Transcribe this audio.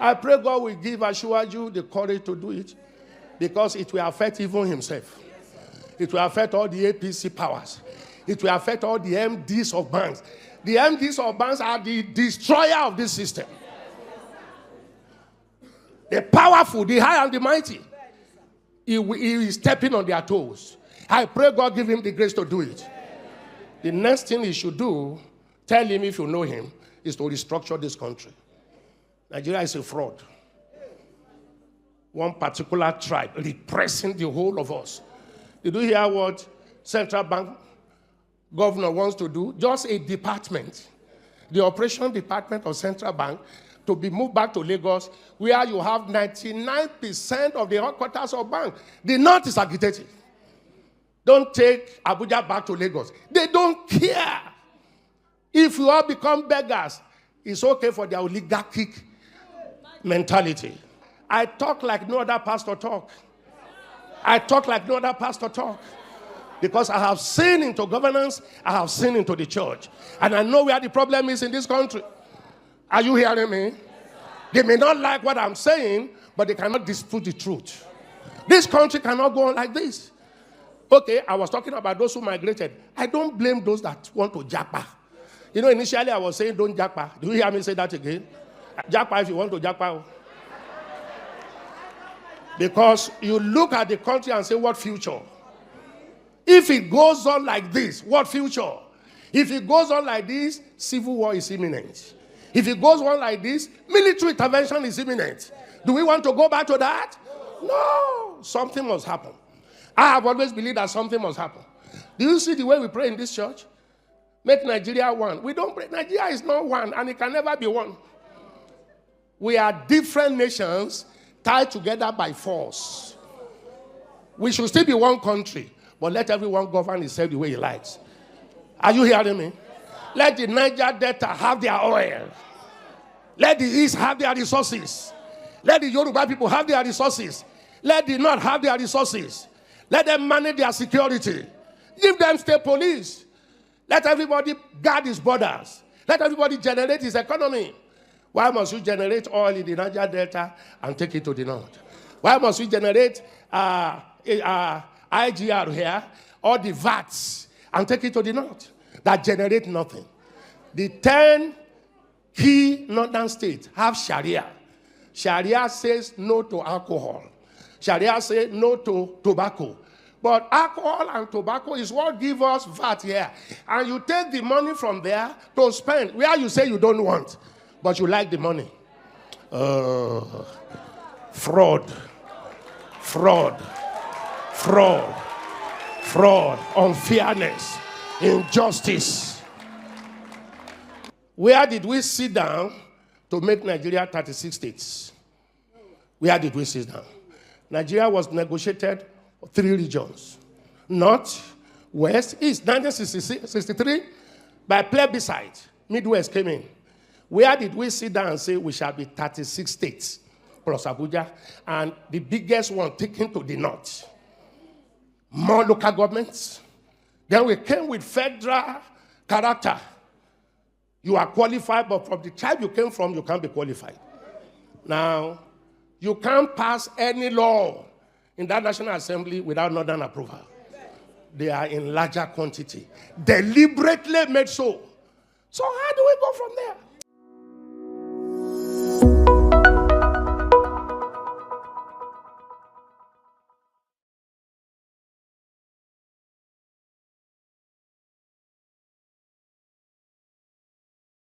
I pray God will give Asiwaju the courage to do it, because it will affect even himself. It will affect all the APC powers. It will affect all the MDs of banks. The MDs of banks are the destroyer of this system. The powerful, the high and the mighty. He is stepping on their toes. I pray God give him the grace to do it. The next thing he should do, tell him if you know him, is to restructure this country. Nigeria is a fraud. One particular tribe repressing the whole of us. Did you hear what Central Bank governor wants to do? Just a department, the operation department of Central Bank, to be moved back to Lagos, where you have 99% of the headquarters of bank. The North is agitating. Don't take Abuja back to Lagos. They don't care. If you all become beggars, it's okay for their oligarchic mentality. I talk like no other pastor talk. I talk like no other pastor talk. Because I have seen into governance, I have seen into the church. And I know where the problem is in this country. Are you hearing me? They may not like what I'm saying, but they cannot dispute the truth. This country cannot go on like this. Okay, I was talking about those who migrated. I don't blame those that want to japa. You know, initially I was saying don't japa. Do you hear me say that again? Japa if you want to japa. Because you look at the country and say, what future? If it goes on like this, what future? If it goes on like this, civil war is imminent. If it goes on like this, military intervention is imminent. Do we want to go back to that? No. Something must happen. I have always believed that something must happen. Do you see the way we pray in this church? Make Nigeria one. We don't pray. Nigeria is not one, and it can never be one. We are different nations tied together by force. We should still be one country, but let everyone govern himself the way he likes. Are you hearing me? Let the Niger Delta have their oil. Let the East have their resources. Let the Yoruba people have their resources. Let the North have their resources. Let them manage their security. Give them state police. Let everybody guard his borders. Let everybody generate his economy. Why must you generate oil in the Niger Delta and take it to the North? Why must we generate IGR here, or the VATs, and take it to the North that generate nothing? The 10 key northern states have Sharia. Sharia says no to alcohol. Sharia says no to tobacco. But alcohol and tobacco is what gives us VAT here. And you take the money from there to spend where you say you don't want, but you like the money. Fraud, unfairness, injustice. Where did we sit down to make Nigeria 36 states? Where did we sit down? Nigeria was negotiated 3 regions. North, West, East. 1963, by plebiscite, Midwest came in. Where did we sit down and say we shall be 36 states plus Abuja, and the biggest one taken to the North? More local governments. Then we came with federal character. You are qualified, but from the tribe you came from, you can't be qualified. Now, you can't pass any law in that National Assembly without Northern approval. They are in larger quantity. Deliberately made so. So how do we go from there?